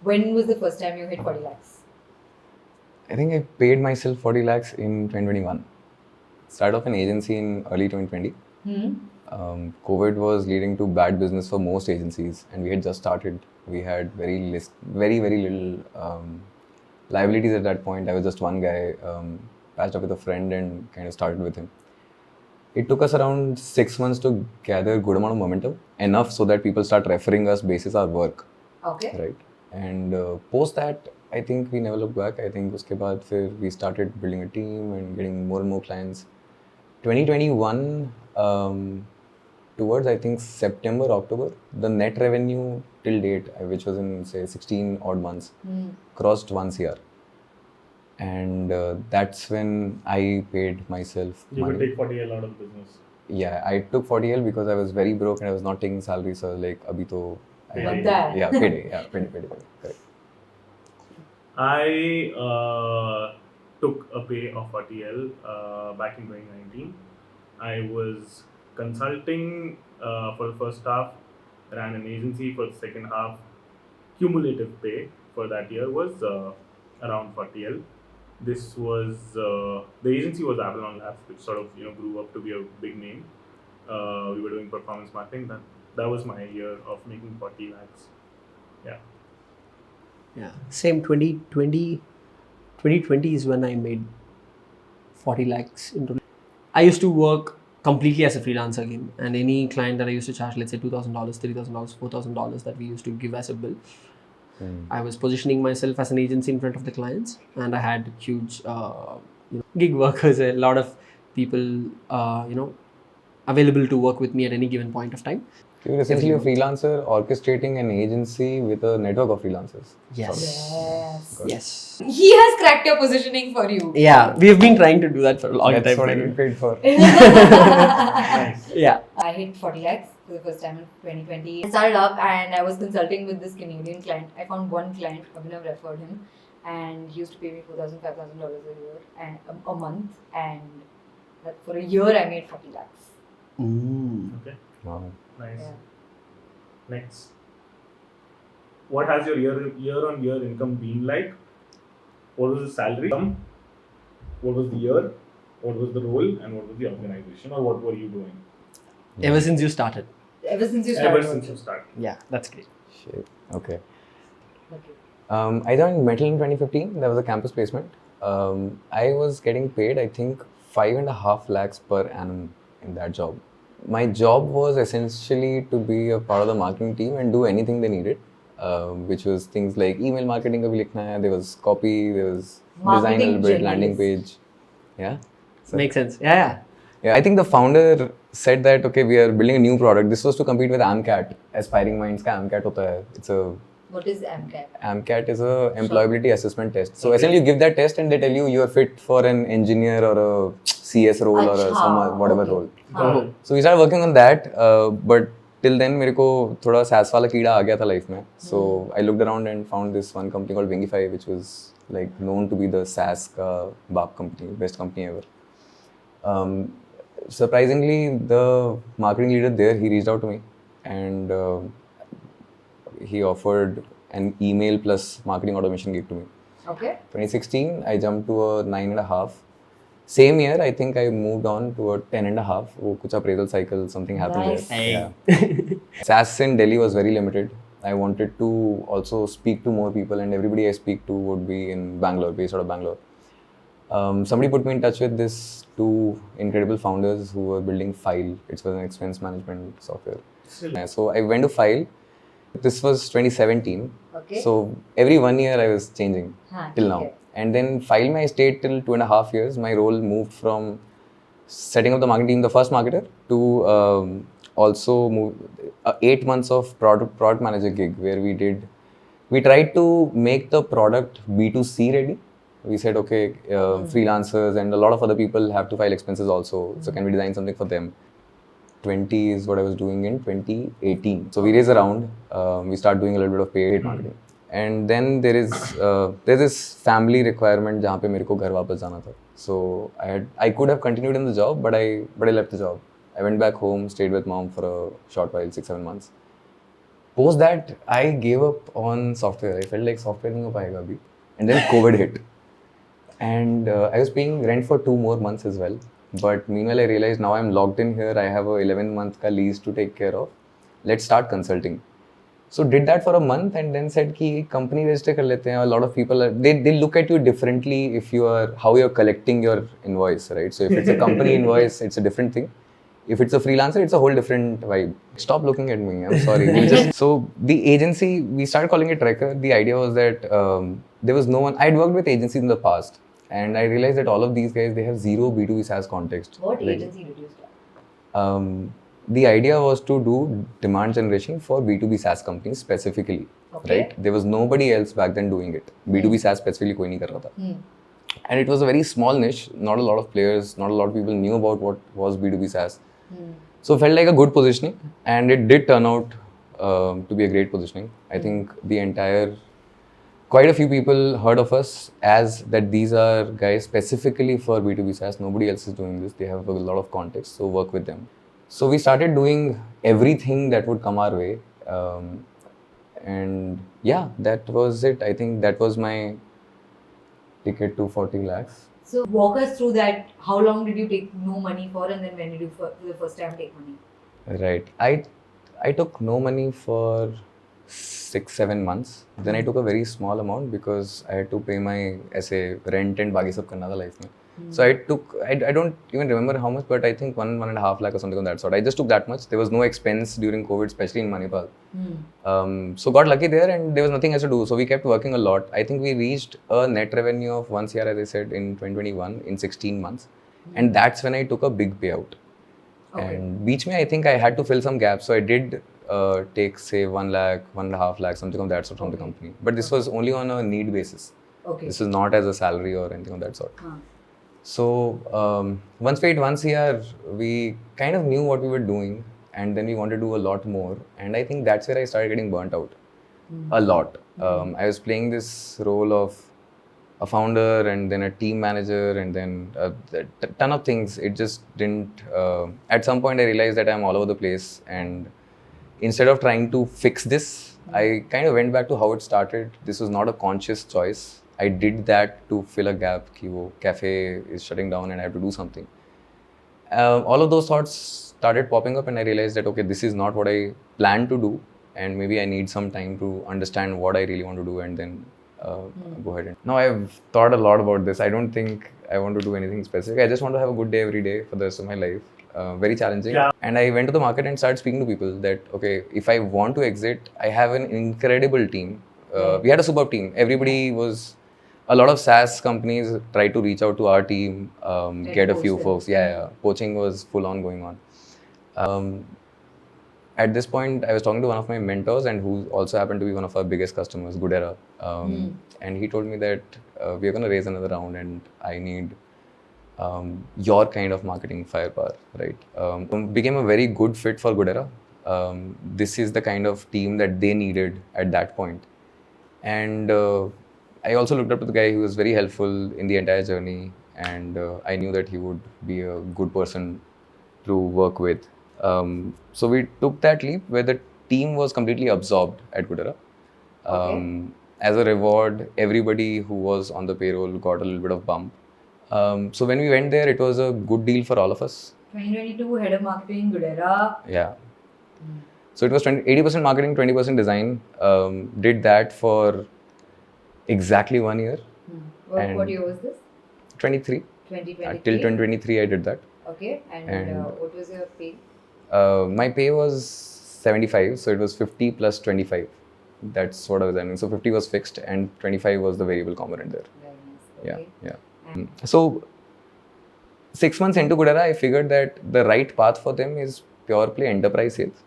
When was the first time you hit 40 lakhs? I think I paid myself 40 lakhs in 2021. Started off an agency in early 2020. COVID was leading to bad business for most agencies, and we had just started. We had very little liabilities at that point. I was just one guy, patched up with a friend and kind of started with him. It took us around 6 months to gather a good amount of momentum, enough so that people start referring us basis our work. Okay. Right. And post that, I think we never looked back. I think uske baad fir we started building a team and getting more and more clients. 2021, towards I think September, October, the net revenue till date, which was in say 16 odd months, crossed 1 CR. And that's when I paid myself You money. could take 40L out of the business. Yeah, I took 40L because I was very broke and I was not taking salary. So like, abhi to Payday. yeah, payday. Correct. I took a pay of 40L back in 2019. I was consulting for the first half, ran an agency for the second half. Cumulative pay for that year was around 40L. This was the agency was Avalon Labs, which sort of grew up to be a big name. We were doing performance marketing. That was my year of making 40 lakhs. Yeah, same 2020 is when I made 40 lakhs into. I used to work completely as a freelancer again, and any client that I used to charge, let's say $2,000, $3,000, $4,000 that we used to give as a bill, I was positioning myself as an agency in front of the clients, and I had huge gig workers, a lot of people available to work with me at any given point of time. You're essentially a freelancer orchestrating an agency with a network of freelancers. Yes. Yes. He has cracked your positioning for you. Yeah, we have been trying to do that for a long time. That's what I get paid for. Nice. Yeah. I hit 40 lakhs for the first time in 2020. I started up and I was consulting with this Canadian client. I found one client, Abhinav referred him, and he used to pay me $4,000, $5,000 a year and a month, and that for a year I made 40 lakhs. Okay. Wow. Nice. Yeah. Next. What has your year-on-year income been like? What was the salary? What was the year? What was the role? And what was the organization? Or what were you doing? Ever since you started. Ever since you started. Ever since you started. Yeah, that's great. Shit. Okay. Okay. I joined Metal in 2015. That was a campus placement. I was getting paid, I think, 5.5 lakhs per annum in that job. My job was essentially to be a part of the marketing team and do anything they needed, which was things like email marketing ka bhi likhna hai, there was copy, there was design a Marketing little bit, landing generalist. page. Yeah. So, Makes sense. Yeah. yeah, I think the founder said that, okay, we are building a new product. This was to compete with AMCAT. Aspiring Minds ka AMCAT hota hai. It's a What is AMCAT? AMCAT is a employability assessment test. So essentially, you give that test and they tell you are fit for an engineer or a CS role or a some whatever okay. role. Oh. So we started working on that, but till then मेरे को थोड़ा SaaS वाला कीड़ा आ गया था life में. So I looked around and found this one company called Wingify, which was like known to be the SaaS का बाप company, best company ever. Surprisingly, the marketing leader there, he reached out to me and he offered an email plus marketing automation gig to me. Okay. 2016, I jumped to a 9.5. Same year, I think I moved on to a 10.5. वो कुछ appraisal cycle, something happened Nice. there. Yeah. SaaS in Delhi was very limited. I wanted to also speak to more people, and everybody I speak to would be in Bangalore, based out of Bangalore. Somebody put me in touch with this two incredible founders who were building File. It was an expense management software. Yeah, so I went to File. This was 2017. Okay. So every 1 year I was changing till now. Okay. And then File mein I stayed till 2.5 years. My role moved from setting up the marketing team, the first marketer, to also move 8 months of product manager gig where we tried to make the product B2C ready. We said, okay, freelancers and a lot of other people have to file expenses also. So can we design something for them? 20 is what I was doing in 2018. So we raise a round. We start doing a little bit of paid marketing. And then there's this family requirement जहाँ पे मेरे को घर वापस जाना था. So I could have continued in the job, but I left the job. I went back home, stayed with mom for a short while, 6-7 months. post that, I gave up on software. I felt like software नहीं हो पाएगा अभी. And then COVID hit. And I was paying rent for 2 more months as well. But meanwhile, I realized now I'm locked in here. I have a 11-month ka lease to take care of. Let's start consulting. So did that for a month and then said कि company register कर लेते हैं. A lot of people they look at you differently if you are how you're collecting your invoice, right? So if it's a company invoice, it's a different thing. If it's a freelancer, it's a whole different vibe. Stop looking at me. I'm sorry. So the agency, we started calling it Trekker. The idea was that there was no one. I'd worked with agencies in the past, and I realized that all of these guys, they have zero B2B SaaS context. What Like, agency did you start? the idea was to do demand generation for B2B SaaS companies specifically, Okay. right? There was nobody else back then doing it. B2B SaaS specifically कोई नहीं कर रहा था. And it was a very small niche. Not a lot of players, not a lot of people knew about what was B2B SaaS. So felt like a good positioning, and it did turn out to be a great positioning. I think quite a few people heard of us as that these are guys specifically for B2B SaaS. Nobody else is doing this. They have a lot of context, so work with them. So we started doing everything that would come our way. And yeah, that was it. I think that was my ticket to 40 lakhs. So walk us through that. How long did you take no money for, and then when did you for the first time take money? Right. I took no money for 6-7 months. Then I took a very small amount because I had to pay my ऐसे rent and बाकी सब करना था life में. So I took, I don't even remember how much, but I think 1.5 lakh or something of that sort. I just took that much. There was no expense during COVID, especially in Manipal. So got lucky there, and there was nothing else to do. So we kept working a lot. I think we reached a net revenue of 1 crore, as I said, in 2021 in 16 months. And that's when I took a big payout. Okay. And beach mein, I think I had to fill some gaps. So I did take, say, 1 lakh, 1.5 lakh, something of that sort from the company. But this was only on a need basis. Okay. This was not as a salary or anything of that sort. So once we hit 1 crore, we kind of knew what we were doing, and then we wanted to do a lot more. And I think that's where I started getting burnt out a lot. I was playing this role of a founder and then a team manager and then a ton of things. It just didn't. At some point, I realized that I'm all over the place, and instead of trying to fix this, I kind of went back to how it started. This was not a conscious choice. I did that to fill a gap कि वो cafe is shutting down and I have to do something. All of those thoughts started popping up, and I realized that okay, this is not what I planned to do, and maybe I need some time to understand what I really want to do, and then go ahead. And now I've thought a lot about this. I don't think I want to do anything specific. I just want to have a good day every day for the rest of my life. Very challenging. Yeah. And I went to the market and started speaking to people that okay, if I want to exit, I have an incredible team. We had a superb team. Everybody was. A lot of SaaS companies tried to reach out to our team, get a few folks. Yeah. Poaching was full on going on. At this point, I was talking to one of my mentors, and who also happened to be one of our biggest customers, Goodera. And he told me that we are going to raise another round, and I need your kind of marketing firepower, right? Became a very good fit for Goodera. This is the kind of team that they needed at that point. And I also looked up to the guy who was very helpful in the entire journey, and I knew that he would be a good person to work with. So we took that leap where the team was completely absorbed at Goodera. As a reward, everybody who was on the payroll got a little bit of bump. So when we went there, it was a good deal for all of us. 2022 head of marketing, Goodera. Yeah. So it was 80% marketing, 20% design. Did that for exactly 1 year. What year was this? 23. 2023. Till 2023, I did that. Okay. And what was your pay? My pay was 75, so it was 50 plus 25. That's what I was earning. So 50 was fixed, and 25 was the variable component there. Very nice. Okay. Yeah. So 6 months into Goodera, I figured that the right path for them is pure play enterprise sales.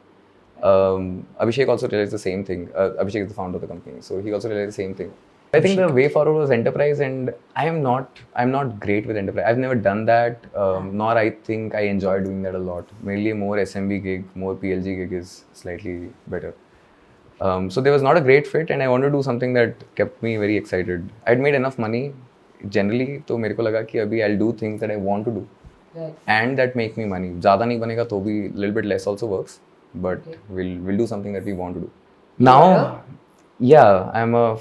Abhishek also realized the same thing. Abhishek is the founder of the company, so he also realized the same thing. I think the way forward was enterprise, and I'm not great with enterprise. I've never done that, nor I think I enjoy doing that a lot. Mainly more SMB gig, more PLG gig is slightly better. So there was not a great fit, and I wanted to do something that kept me very excited. I'd made enough money generally, तो मेरे को लगा कि अभी I'll do things that I want to do, Right. and that make me money. ज़्यादा नहीं बनेगा तो भी little bit less also works, but Okay. we'll do something that we want to do. Now, yeah, I'm a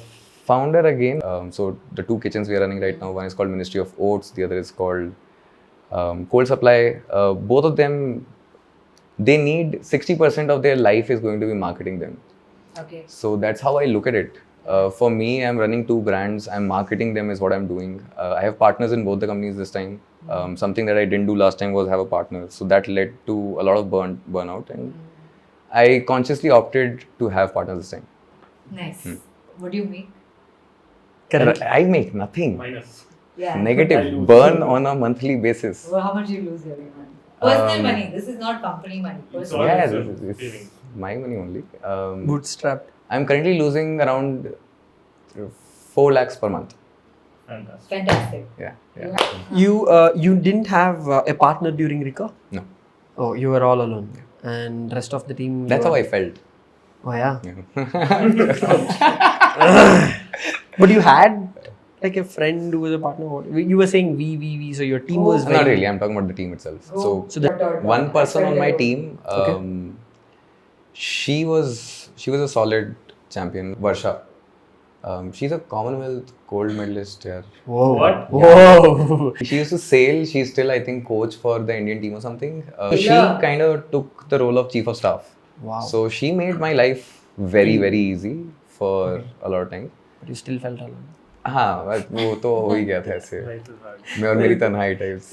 founder again. So the two kitchens we are running right now, one is called Ministry of Oats, the other is called Cold Supply. Both of them, they need 60% of their life is going to be marketing them. Okay. So that's how I look at it. For me, I'm running two brands. I'm marketing them is what I'm doing. I have partners in both the companies this time. Something that I didn't do last time was have a partner. So that led to a lot of burnout, and I consciously opted to have partners this time. Nice. What do you make? Correct. I make nothing. Minus. Yeah. I Negative. lose. Burn on a monthly basis. Well, how much you lose every month? Personal Um, money. This is not company money. It's Personal. all Yeah, yourself, it's savings. my money only. Bootstrapped. I'm currently losing around 4 lakhs per month. Fantastic. Fantastic. Yeah. You Yeah. have- You didn't have a partner during Ricoh? No. Oh, you were all alone. And rest of the team. That's how I felt. Oh yeah. Yeah. But you had like a friend who was a partner. You were saying we. So your team was very. Not really. I'm talking about the team itself. Oh, So the- one person on my Okay. team, she was a solid champion. Varsha. She's a Commonwealth gold medalist here. Whoa. What? Whoa. She used to sail. She's still, I think, coach for the Indian team or something. She Yeah. kind of took the role of chief of staff. Wow. So she made my life very, very easy for a lot of time. But you still felt alone. हाँ but वो तो हो ही गया था ऐसे Life is hard. मैं और मेरी तन्हाई types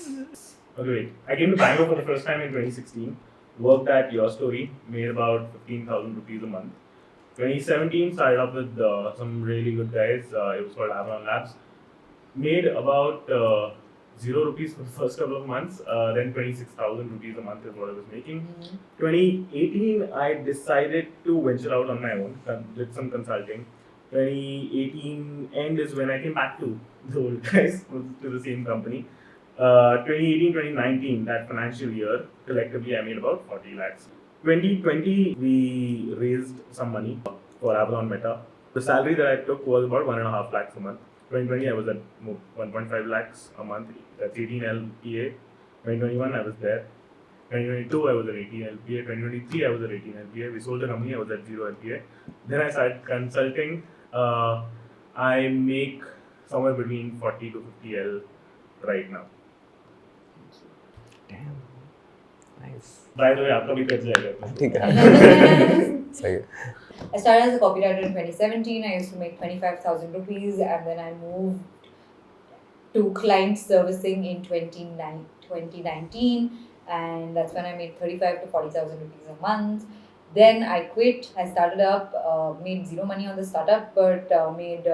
Okay, wait. I came to Bangalore for the first time in 2016. Worked at Your Story. Made about 15,000 rupees a month. 2017 started off with some really good guys. It was called Avalon Labs. Made about 0 rupees for the first couple of months. Then 26,000 rupees a month is what I was making. 2018, I decided to venture out on my own. Did some consulting. 2018 end is when I came back to the old guys, to the same company. 2018, 2019, that financial year, collectively I made about 40 lakhs. 2020, we raised some money for Avalon Meta. The salary that I took was about 1.5 lakhs a month. 2020, I was at 1.5 lakhs a month. That's 18 LPA. 2021, I was there. 2022, I was at 18 LPA. 2023, I was at 18 LPA. We sold the company, I was at 0 LPA. Then I started consulting. I make somewhere between 40 to 50 L right now. Damn. Nice. By the way, आपका भी cut जाएगा. ठीक है सही है I started as a copywriter in 2017. I used to make 25,000 rupees, and then I moved to client servicing in 2019, and that's when I made 35 to 40,000 rupees a month. Then I quit. I started up, made zero money on the startup, but made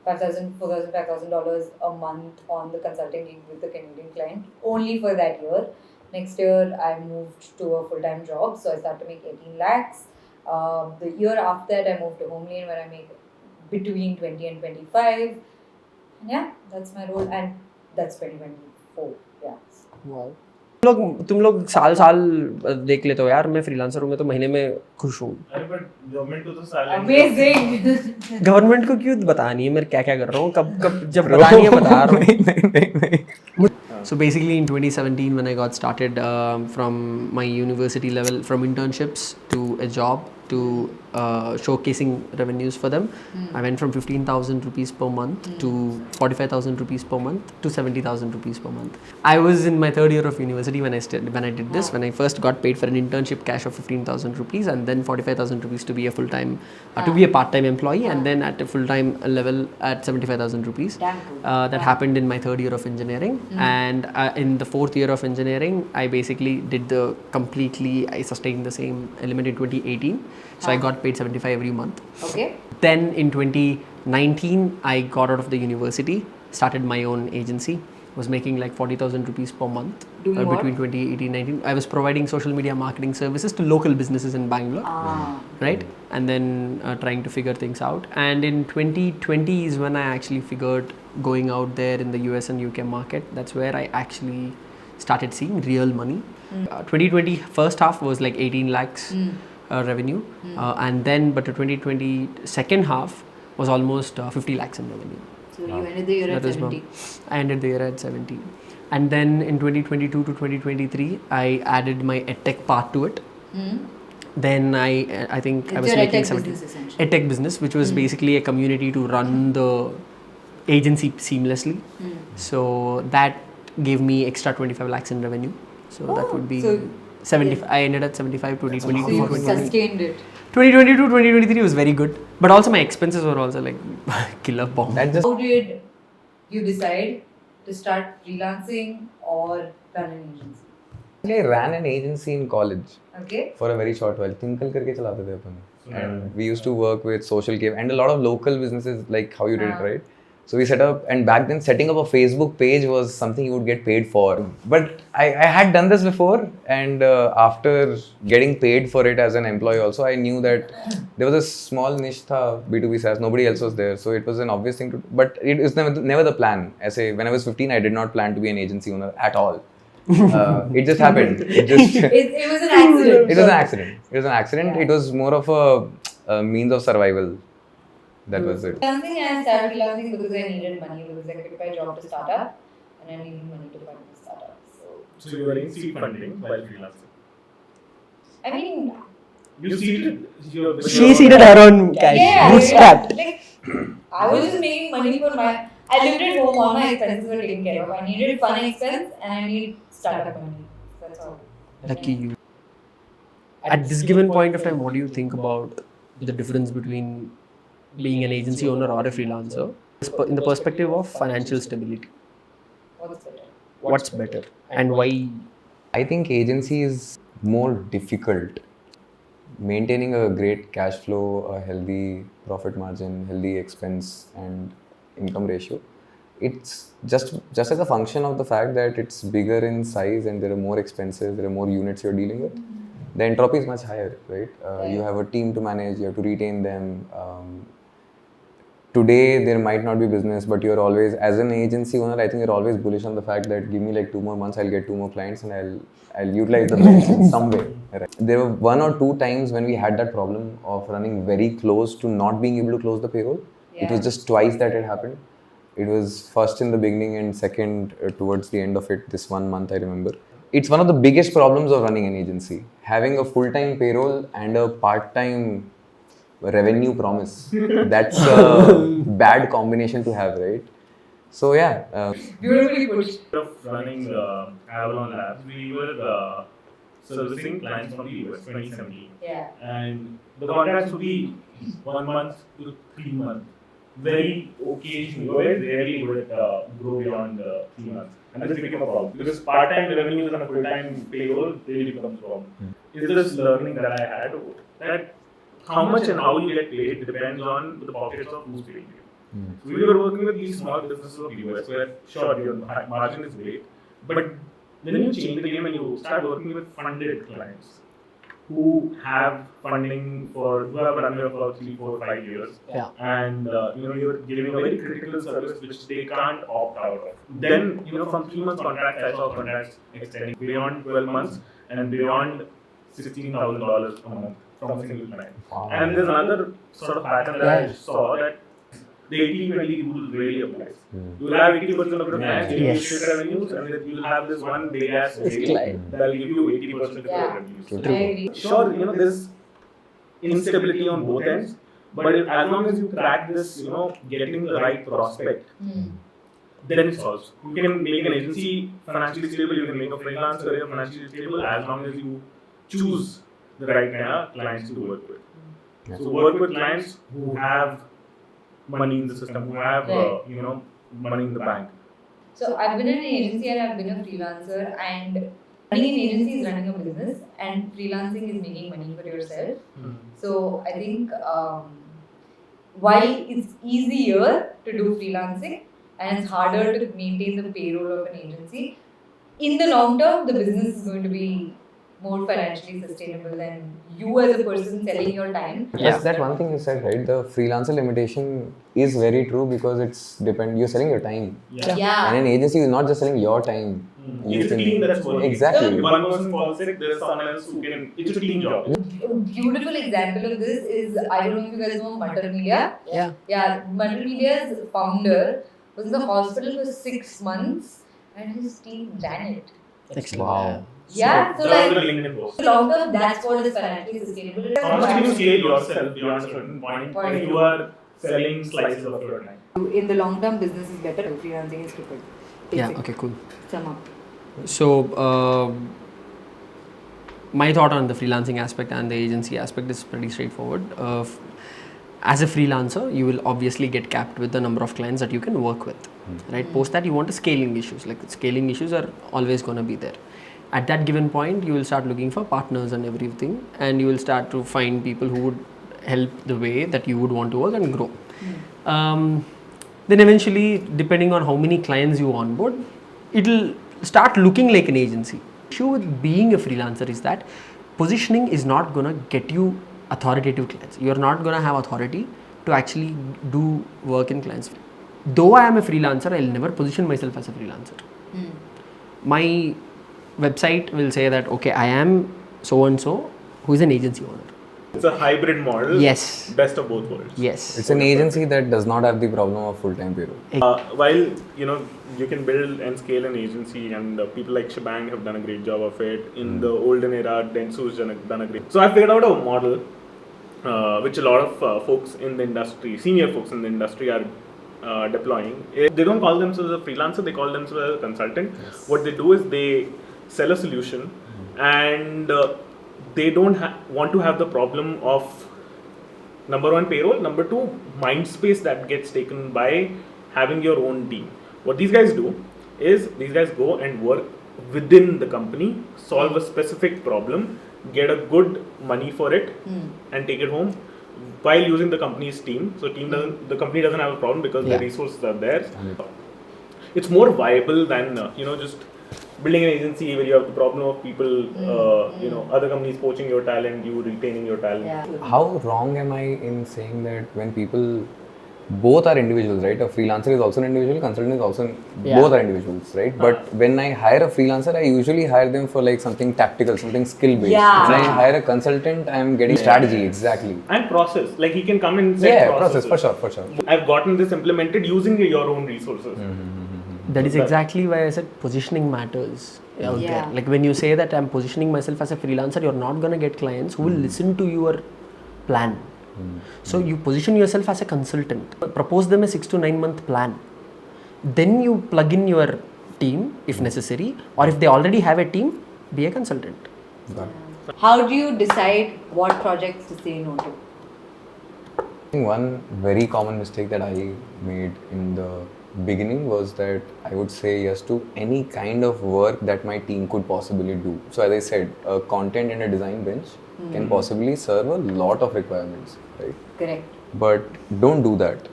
$5,000 a month on the consulting gig with the Canadian client, only for that year. Next year, I moved to a full-time job, so I started to make 18 lakhs. The year after that, I moved to Homelane, where I make between 20 and 25. And yeah, that's my role, and that's 2024. Yeah. Wow. तुम लोग साल देख लेते हो यार. मैं freelancer हूँ, मैं तो महीने में खुश हूँ. अरे but government को तो salary. Amazing. गवर्नमेंट को क्यों बतानी है मैं क्या क्या कर रहा हूँ. कब जब बतानी है बता रहा हूँ. So basically in 2017 when I got started from my university level, from internships to a job to showcasing revenues for them, I went from 15,000 rupees per month to 45,000 rupees per month to 70,000 rupees per month. I was in my third year of university when I did this. When I first got paid for an internship cash of 15,000 rupees and then 45,000 rupees to be a full-time, to be a part-time employee, and then at a full-time level at 75,000 rupees. Damn cool. That happened in my third year of engineering, and in the fourth year of engineering, I basically did I sustained the same element in 2018. So I got paid 75 every month. Okay. Then in 2019, I got out of the university, started my own agency, was making like 40,000 rupees per month Doing what? between 2018-19. I was providing social media marketing services to local businesses in Bangalore, right? And then trying to figure things out. And in 2020 is when I actually figured going out there in the US and UK market. That's where I actually started seeing real money. 2020 first half was like 18 lakhs. Revenue, and then but the 2020 second half was almost 50 lakhs in revenue. So you ended the year at That is 70. I ended the year at 70, and then in 2022 to 2023 I added my edtech part to it. Then I think I was It's your making edtech 70. business essentially. EdTech business, which was basically a community to run the agency seamlessly. So that gave me extra 25 lakhs in revenue. So that would be so 75. I ended at 75, 2022, So you 2023. sustained it. 2022, 2023 was very good. But also my expenses were also like killer bomb. That just How did you decide to start freelancing or run an agency? I ran an agency in college Okay. for a very short while. Tinkle करके चलाते थे अपन. Yeah. And we used to work with Social Cave and a lot of local businesses like how you did it, Ah. right? So we set up, and back then setting up a Facebook page was something you would get paid for. But I had done this before, and after getting paid for it as an employee also, I knew that there was a small niche tha B2B SaaS, nobody else was there. So it was an obvious thing to do. But it was never the plan. I say, when I was 15, I did not plan to be an agency owner at all. It just happened. It just... It was an accident. It was an accident. It was an accident. Yeah. It was more of a means of survival. That was it. Freelancing, I started freelancing because I needed money, because I quit my job to start up and I needed money to fund the startup. So you were in seed funding while freelancing. I mean, You seeded your. She seeded her own cash, bootstrapped. Like, I was just making money for my. I lived at home, all my expenses were taken care of. I needed fun expense and I needed startup money. That's all. Lucky you. At this given point of time, what do you think about the difference between being an agency owner or a freelancer in the perspective of financial stability? What's better? What's better and why? I think agency is more difficult. Maintaining a great cash flow, a healthy profit margin, healthy expense and income ratio. It's just as a function of the fact that it's bigger in size and there are more expenses, there are more units you're dealing with. The entropy is much higher, right? You have a team to manage, you have to retain them. Today there might not be business, but you're always, as an agency owner, I think you're always bullish on the fact that give me like 2 more months, I'll get 2 more clients and I'll utilize the bench in some way. Right? There were 1 or 2 times when we had that problem of running very close to not being able to close the payroll. It was just twice that it happened. It was first in the beginning and second towards the end of it, this 1 month I remember. It's one of the biggest problems of running an agency. Having a full-time payroll and a part-time revenue promise. That's a bad combination to have, right? So yeah. Beautifully put. Instead of running Avalon Labs, we were servicing clients from the US 2017. Yeah. And the contracts would be 1 month to 3 months. Very occasionally, very rarely would it grow beyond 3 months. And this became a problem. Because part-time revenues on a full-time payroll really becomes a problem. Is this learning that I had that how much and how you get paid depends on the pockets of who's paying you. So we were working with these small businesses of the US where, sure, your margin is great, but then you change the game and you start working with funded clients who have funding who have run there for 3, 4, 5 years. Yeah. And you're giving a very critical service which they can't opt out of. Then, from 3 months contracts, I saw contracts extending beyond 12 months and beyond $16,000 a month from a single client. Wow. And there's another sort of pattern that I saw that the 80-20 rule really applies. You will have 80% of your clients giving you shit revenues, and then you'll have this one big ass whale that'll give you 80% of your revenues. I agree. Sure, there's instability on both ends, but as long as you crack this, getting the right prospect, then it solves. You can make an agency financially stable, you can make a freelance career financially stable as long as you choose the right kind of clients to work with. Yeah. So work with clients who have money in the system, who have money in the bank. So I've been in an agency and I've been a freelancer, and running an agency is running a business and freelancing is making money for yourself. So I think while it's easier to do freelancing and it's harder to maintain the payroll of an agency, in the long term the business is going to be more financially sustainable than you as a person selling your time. Yes, that one thing you said, right? The freelancer limitation is very true because you're selling your time. Yeah. And an agency is not just selling your time. It's a team that's working. Exactly. If one person falls sick, there's someone else who can. It's a team job. A beautiful example of this is, I don't know if you guys know Matter Media. Yeah, Matter Media's founder was in the hospital for 6 months and his team ran it. Excellent. Wow. Yeah, so That was like the LinkedIn post. long term, that's what is financially sustainable. Honestly, when you scale yourself beyond a certain point, Point. you are selling slices of your time. In the long term, business is better. Freelancing is stupid. Yeah, Basic. okay, cool. Sum up. So, my thought on the freelancing aspect and the agency aspect is pretty straightforward. As a freelancer, you will obviously get capped with the number of clients that you can work with, right? Post that, you want scaling issues. Like scaling issues are always going to be there. At that given point, you will start looking for partners and everything, and you will start to find people who would help the way that you would want to work and grow. Then eventually, depending on how many clients you onboard, it'll start looking like an agency. The issue with being a freelancer is that positioning is not gonna get you authoritative clients. You're not gonna have authority to actually do work in clients. Though I am a freelancer, I'll never position myself as a freelancer. My website will say that okay, I am so and so who is an agency owner. It's a hybrid model. Yes. Best of both worlds. Yes. It's an agency that does not have the problem of full-time payroll. While you can build and scale an agency, and people like Shebang have done a great job of it. In the olden era, Dentsu's done a great. So I figured out a model which a lot of folks in the industry, senior folks in the industry, are deploying. They don't call themselves a freelancer; they call themselves a consultant. Yes. What they do is they sell a solution, and they don't want to have the problem of number one, payroll, number two, mind space that gets taken by having your own team. What these guys do is these guys go and work within the company, solve a specific problem, get a good money for it, and take it home while using the company's team. So the company doesn't have a problem because the resources are there. It's more viable than just building an agency where you have the problem of people, other companies poaching your talent, you retaining your talent. Yeah. How wrong am I in saying that when people both are individuals, right? A freelancer is also an individual, consultant is also both are individuals, right? But when I hire a freelancer, I usually hire them for like something tactical, something skill based. Yeah. When I hire a consultant, I'm getting strategy exactly. And process, like he can come and set Process processes. for sure. I've gotten this implemented using your own resources. That is exactly why I said positioning matters out there. Like when you say that I'm positioning myself as a freelancer, you're not gonna get clients who will listen to your plan. So you position yourself as a consultant, propose them a 6 to 9 month plan. Then you plug in your team if necessary, or if they already have a team, be a consultant. How do you decide what projects to say no to? I think one very common mistake that I made in the beginning was that I would say yes to any kind of work that my team could possibly do. So as I said, a content and a design bench can possibly serve a lot of requirements, right? Correct. But don't do that.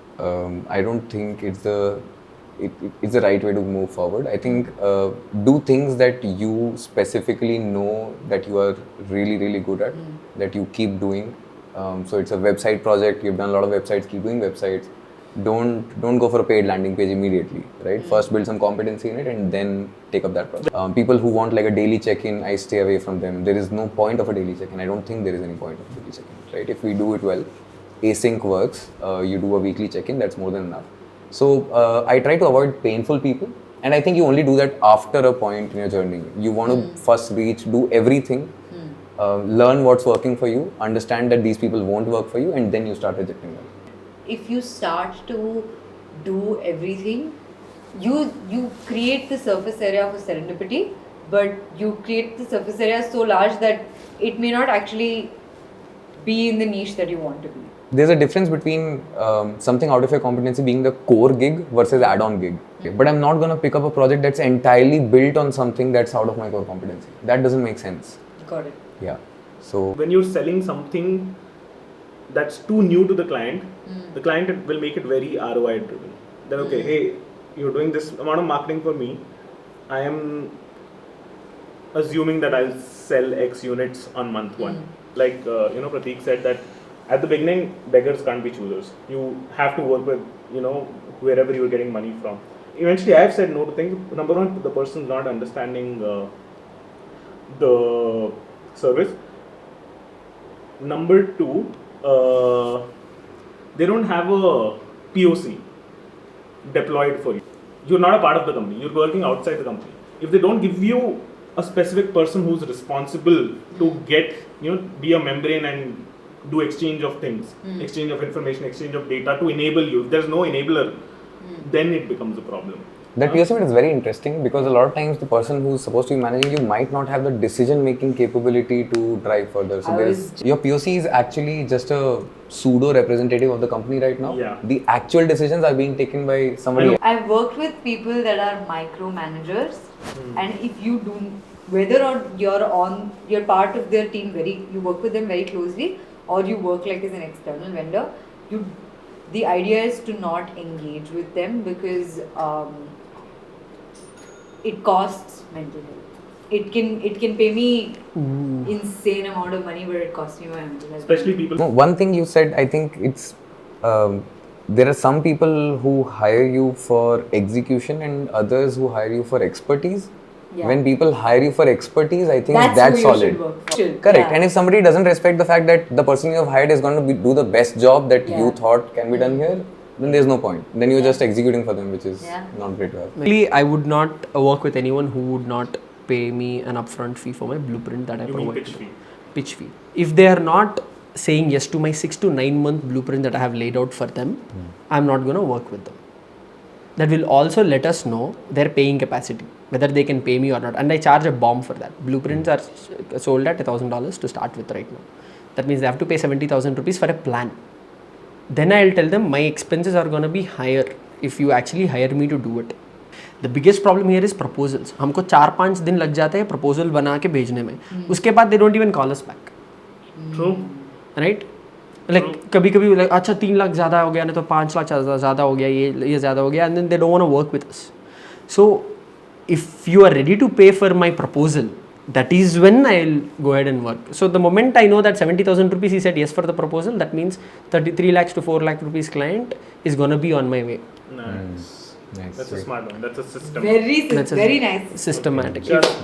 I don't think it's the right way to move forward. I think do things that you specifically know that you are really, really good at, that you keep doing. So it's a website project, you've done a lot of websites, keep doing websites. Don't go for a paid landing page immediately, right? First build some competency in it and then take up that project. People who want like a daily check-in, I stay away from them. There is no point of a daily check-in. I don't think there is any point of a daily check-in, right? If we do it well, async works, you do a weekly check-in, that's more than enough. So I try to avoid painful people, and I think you only do that after a point in your journey. You want to first do everything, learn what's working for you, understand that these people won't work for you, and then you start rejecting them. If you start to do everything, you create the surface area of a serendipity, but you create the surface area so large that it may not actually be in the niche that you want to be. There's a difference between something out of your competency being the core gig versus add-on gig. Okay. But I'm not going to pick up a project that's entirely built on something that's out of my core competency. That doesn't make sense. Got it. Yeah. So When you're selling something that's too new to the client, the client will make it very ROI driven. Then okay, hey, you're doing this amount of marketing for me, I am assuming that I'll sell X units on month one. Like Prateek said that at the beginning, beggars can't be choosers. You have to work with wherever you're getting money from. Eventually, I've said no to things. Number one, the person's not understanding the service. Number two, they don't have a POC deployed for you. You're not a part of the company. You're working outside the company. If they don't give you a specific person who's responsible to get, be a membrane and do exchange of things, exchange of information, exchange of data to enable you. If there's no enabler, then it becomes a problem. That POC bit is very interesting because a lot of times the person who's supposed to be managing you might not have the decision-making capability to drive further. So your POC is actually just a pseudo representative of the company right now. Yeah. The actual decisions are being taken by somebody else. I've worked with people that are micromanagers, and if you do, whether or you're part of their team, you work with them very closely, or you work like as an external vendor, the idea is to not engage with them because it costs mental health. It can pay me insane amount of money, but it costs me my mental health. Especially people. No, one thing you said, I think it's there are some people who hire you for execution and others who hire you for expertise. Yeah. When people hire you for expertise, I think that's who you solid. should work for. Correct. Yeah. And if somebody doesn't respect the fact that the person you have hired is going to do the best job that you thought can be done here, then there's no point. Then you're just executing for them, which is not great to have. Really, I would not work with anyone who would not pay me an upfront fee for my blueprint that I You mean provide. pitch fee. Pitch fee. If they are not saying yes to my 6 to 9 month blueprint that I have laid out for them, I'm not going to work with them. That will also let us know their paying capacity, whether they can pay me or not. And I charge a bomb for that. Blueprints are sold at $1,000 to start with right now. That means they have to pay 70,000 rupees for a plan. Then I'll tell them my expenses are going to be higher if you actually hire me to do it. The biggest problem here is proposals. हमको 4-5 दिन लग जाते हैं proposal बना के भेजने में. उसके बाद they don't even call us back. True. Right? Like कभी-कभी like अच्छा 3 लाख ज़्यादा हो गया नहीं तो 5 लाख ज़्यादा हो गया ये ज़्यादा हो गया and then they don't want to work with us. So if you are ready to pay for my proposal, that is when I'll go ahead and work. So the moment I know that 70,000 rupees he said yes for the proposal, that means 33 lakhs to 4 lakh rupees client is gonna be on my way. Nice. Nice. That's a smart one. That's a system. Very nice. Systematic. Just